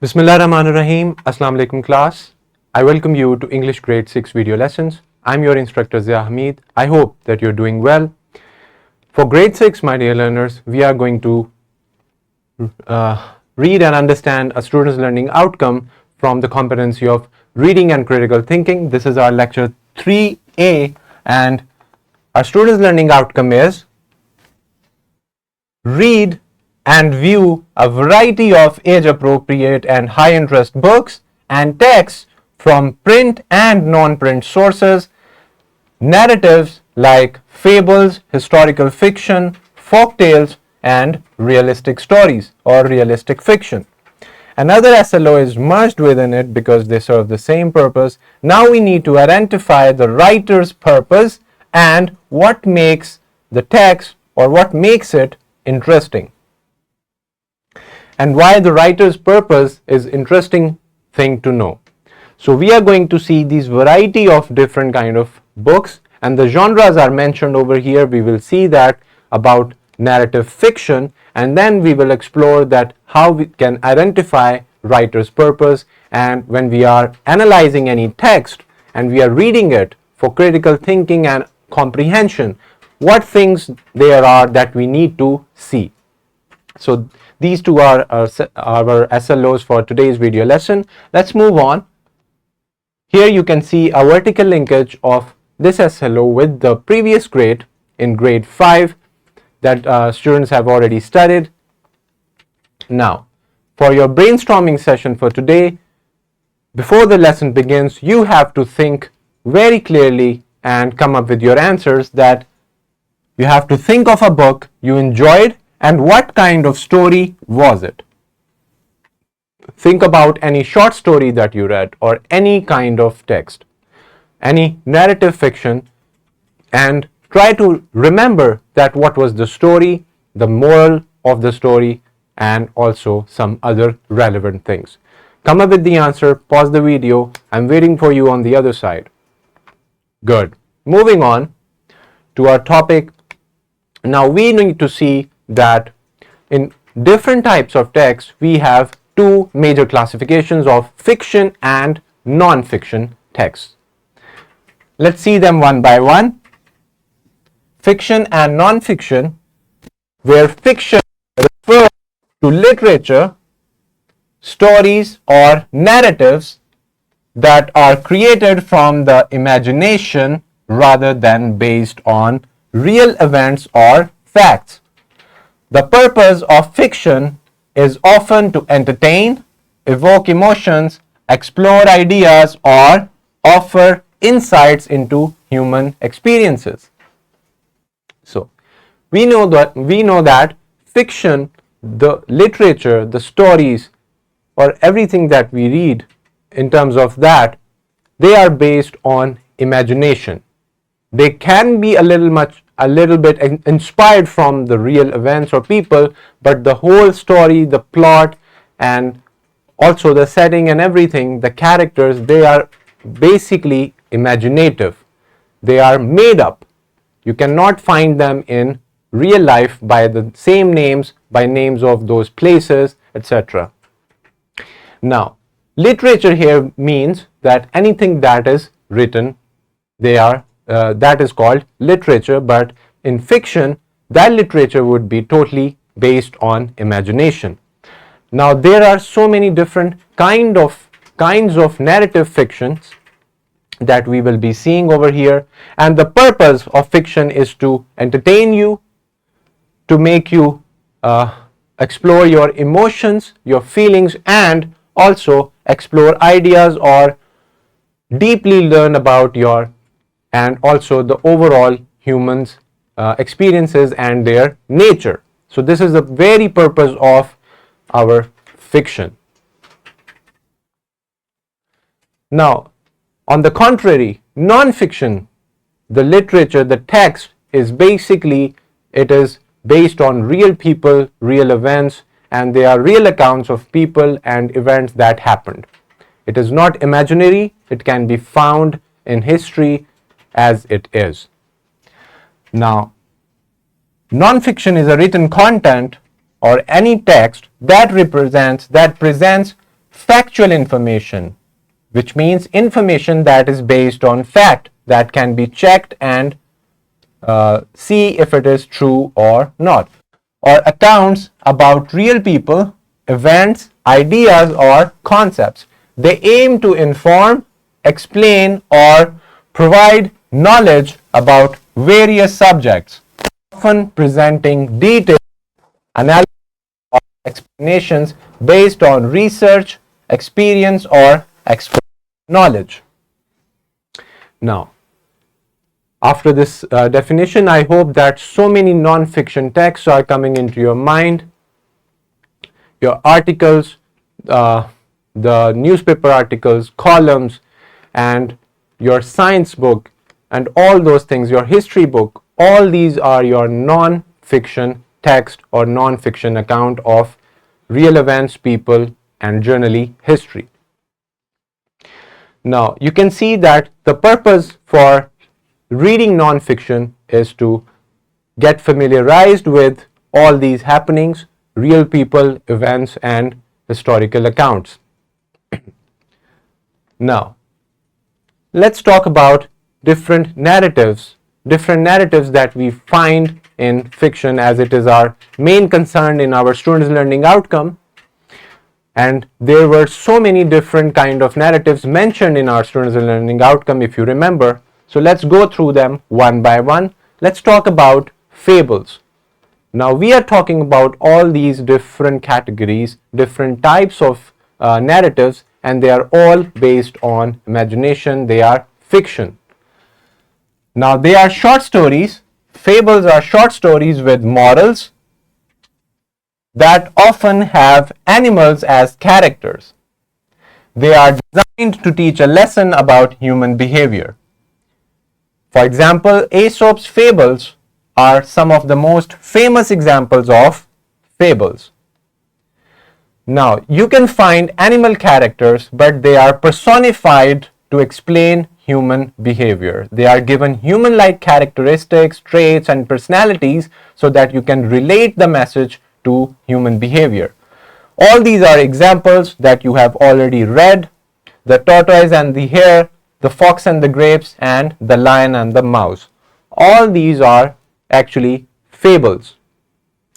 Bismillahirrahmanirrahim. Assalamu alaikum class. I welcome you to English grade 6 video lessons. I'm your instructor Zia Hamid. I hope that you're doing well. For grade 6, my dear learners, we are going to read and understand a student's learning outcome from the competency of reading and critical thinking. This is our lecture 3A, and our student's learning outcome is read and view a variety of age-appropriate and high-interest books and texts from print and non-print sources, narratives like fables, historical fiction, folk tales, and realistic stories or realistic fiction. Another SLO is merged within it because they serve the same purpose. Now we need to identify the writer's purpose and what makes the text or what makes it interesting. And why the writer's purpose is interesting thing to know. So we are going to see these variety of different kind of books, and the genres are mentioned over here. We will see that about narrative fiction, and then we will explore that how we can identify writer's purpose, and when we are analyzing any text and we are reading it for critical thinking and comprehension, what things there are that we need to see. So these two are our SLOs for today's video lesson. Let's move on. Here you can see a vertical linkage of this SLO with the previous grade in grade 5 that students have already studied. Now, for your brainstorming session for today, before the lesson begins, you have to think very clearly and come up with your answers. That you have to think of a book you enjoyed and what kind of story was it. Think about any short story that you read or any kind of text, any narrative fiction, and try to remember that what was the story, the moral of the story, and also some other relevant things. Come up with the answer, pause the video. I'm waiting for you on the other side. Good. Moving on to our topic. Now we need to see that in different types of text we have two major classifications of fiction and non-fiction texts. Let's see them one by one. Fiction and non-fiction, where fiction refers to literature, stories or narratives that are created from the imagination rather than based on real events or facts. The purpose of fiction is often to entertain, evoke emotions, explore ideas, or offer insights into human experiences. So, we know that fiction, the literature, the stories, or everything that we read in terms of that, they are based on imagination. They can be a little bit inspired from the real events or people, but the whole story, the plot, and also the setting and everything, the characters, they are basically imaginative. They are made up. You cannot find them in real life by the same names, by names of those places, etc. Now, literature here means that anything that is written, that is called literature, but in fiction, that literature would be totally based on imagination. Now, there are so many different kinds of narrative fictions that we will be seeing over here, and the purpose of fiction is to entertain you, to make you explore your emotions, your feelings, and also explore ideas or deeply learn about and also the overall humans' experiences and their nature. So this is the very purpose of our fiction. Now, on the contrary, non-fiction, the literature, the text is basically, it is based on real people, real events, and they are real accounts of people and events that happened. It is not imaginary. It can be found in history as it is. Now, non-fiction is a written content or any text that presents factual information, which means information that is based on fact, that can be checked and see if it is true or not, or accounts about real people, events, ideas, or concepts. They aim to inform, explain, or provide knowledge about various subjects, often presenting detailed analysis or explanations based on research, experience, or expert knowledge. Now, after this definition, I hope that so many non-fiction texts are coming into your mind. Your articles, the newspaper articles, columns, and your science book, and all those things, your history book, all these are your non-fiction text or non-fiction account of real events, people, and generally history. Now, you can see that the purpose for reading non-fiction is to get familiarized with all these happenings, real people, events, and historical accounts. Now, let's talk about different narratives that we find in fiction, as it is our main concern in our students' learning outcome. And there were so many different kind of narratives mentioned in our students' learning outcome, if you remember. So let's go through them one by one. Let's talk about fables. Now, we are talking about all these different categories, different types of narratives, and they are all based on imagination. They are fiction. Now, they are short stories. Fables are short stories with morals that often have animals as characters. They are designed to teach a lesson about human behavior. For example, Aesop's fables are some of the most famous examples of fables. Now, you can find animal characters, but they are personified to explain human behavior. They are given human-like characteristics, traits, and personalities so that you can relate the message to human behavior. All these are examples that you have already read: the tortoise and the hare, the fox and the grapes, and the lion and the mouse. All these are actually fables,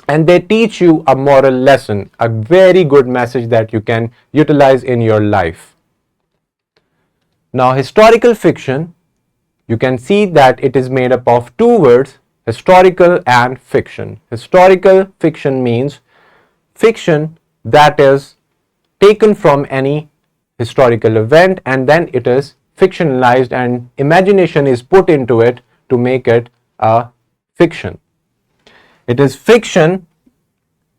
and they teach you a moral lesson, a very good message that you can utilize in your life. Now, historical fiction, you can see that it is made up of two words, historical and fiction. Historical fiction means fiction that is taken from any historical event, and then it is fictionalized and imagination is put into it to make it a fiction. It is fiction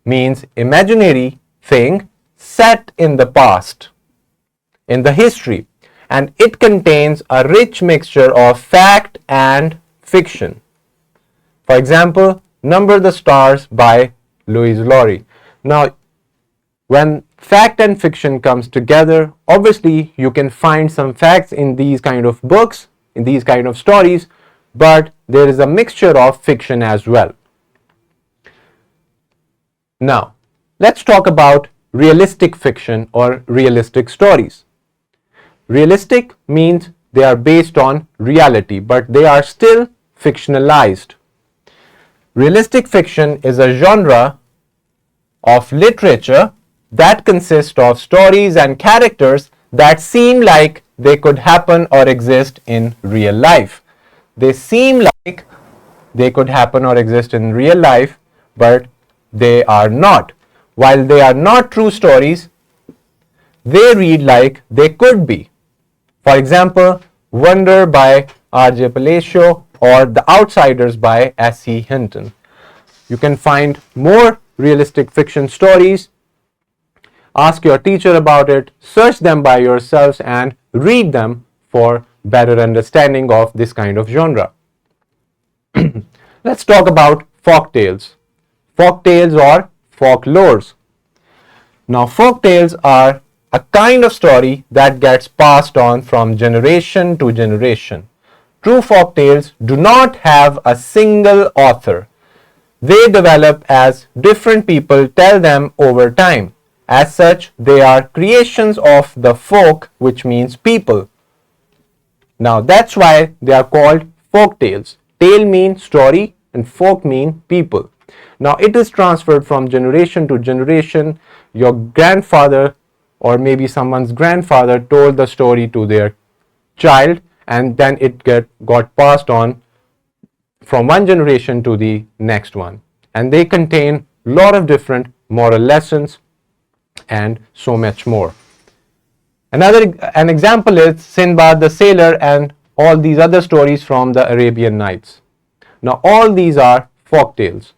means imaginary thing set in the past, in the history, and it contains a rich mixture of fact and fiction. For example, Number the Stars by Louise Laurie. Now, when fact and fiction comes together, obviously you can find some facts in these kind of books, in these kind of stories, but there is a mixture of fiction as well. Now, let's talk about realistic fiction or realistic stories. Realistic means they are based on reality, but they are still fictionalized. Realistic fiction is a genre of literature that consists of stories and characters that seem like they could happen or exist in real life. They seem like they could happen or exist in real life, but they are not. While they are not true stories, they read like they could be. For example, Wonder by R.J. Palacio or The Outsiders by S.C. Hinton. You can find more realistic fiction stories. Ask your teacher about it, search them by yourselves, and read them for better understanding of this kind of genre. Let's talk about folk tales. Folk tales or folklores. Now, folk tales are a kind of story that gets passed on from generation to generation. True folk tales do not have a single author. They develop as different people tell them over time. As such, they are creations of the folk, which means people. Now that's why they are called folk tales. Tale means story and folk mean people. Now it is transferred from generation to generation. Your grandfather or maybe someone's grandfather told the story to their child, and then it got passed on from one generation to the next one. And they contain a lot of different moral lessons and so much more. An example is Sinbad the Sailor and all these other stories from the Arabian Nights. Now all these are folk tales.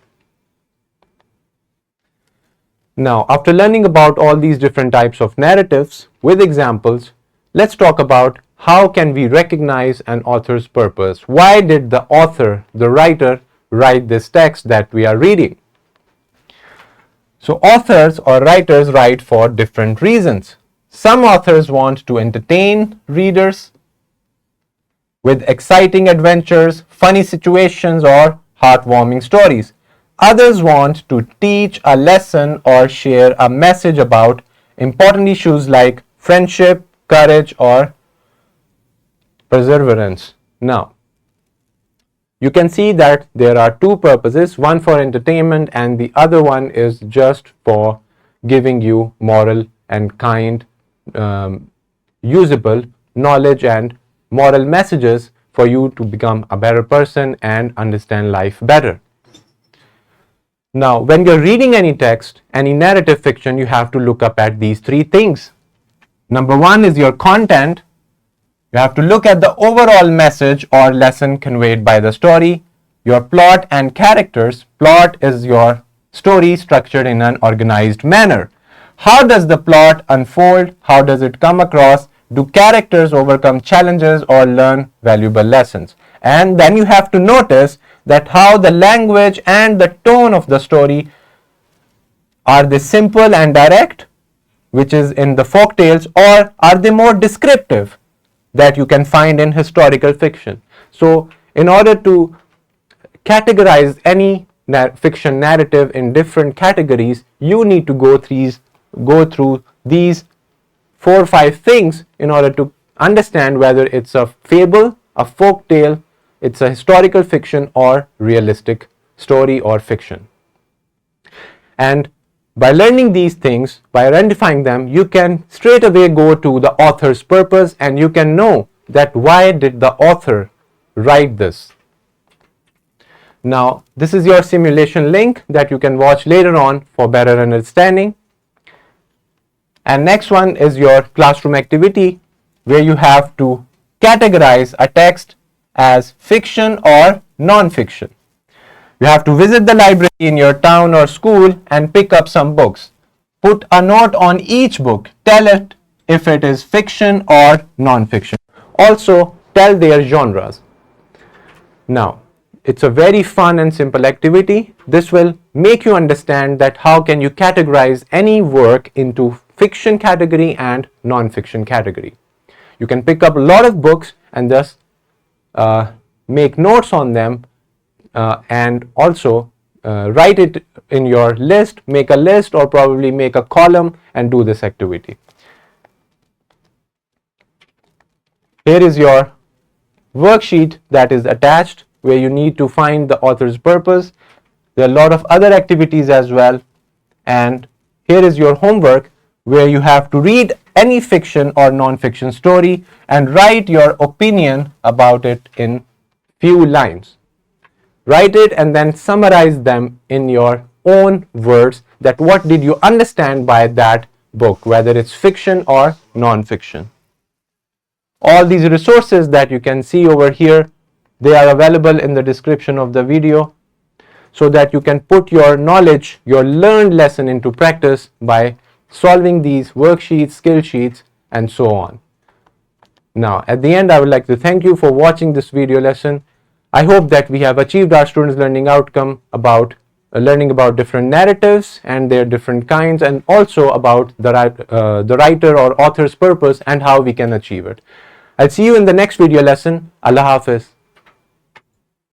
Now, after learning about all these different types of narratives with examples, let's talk about how can we recognize an author's purpose. Why did the author, the writer, write this text that we are reading? So authors or writers write for different reasons. Some authors want to entertain readers with exciting adventures, funny situations, or heartwarming stories. Others want to teach a lesson or share a message about important issues like friendship, courage, or perseverance. Now, you can see that there are two purposes, one for entertainment and the other one is just for giving you moral and kind, usable knowledge and moral messages for you to become a better person and understand life better. Now, when you're reading any text, any narrative fiction, you have to look up at these three things. Number one is your content. You have to look at the overall message or lesson conveyed by the story. Your plot and characters. Plot is your story structured in an organized manner. How does the plot unfold? How does it come across? Do characters overcome challenges or learn valuable lessons? And then you have to notice that how the language and the tone of the story, are they simple and direct, which is in the folk tales, or are they more descriptive that you can find in historical fiction? So in order to categorize any fiction narrative in different categories, you need to go through these 4 or 5 things in order to understand whether it's a fable, a folk tale, it's a historical fiction, or realistic story or fiction. And by learning these things, by identifying them, you can straight away go to the author's purpose and you can know that why did the author write this. Now, this is your simulation link that you can watch later on for better understanding. And next one is your classroom activity, where you have to categorize a text as fiction or non-fiction. You have to visit the library in your town or school and pick up some books. Put a note on each book. Tell it if it is fiction or non-fiction. Also, tell their genres. Now, it's a very fun and simple activity. This will make you understand that how can you categorize any work into fiction category and non-fiction category. You can pick up a lot of books and thus make notes on them and also write it in your list, make a list or probably make a column and do this activity. Here is your worksheet that is attached, where you need to find the author's purpose. There are a lot of other activities as well, and here is your homework, where you have to read any fiction or non-fiction story and write your opinion about it in few lines. Write it and then summarize them in your own words, that what did you understand by that book, whether it's fiction or non-fiction. All these resources that you can see over here, they are available in the description of the video, so that you can put your knowledge, your learned lesson into practice by solving these worksheets, skill sheets, and so on. Now, at the end, I would like to thank you for watching this video lesson. I hope that we have achieved our students' learning outcome about learning about different narratives and their different kinds, and also about the writer or author's purpose and how we can achieve it. I'll see you in the next video lesson. Allah Hafiz.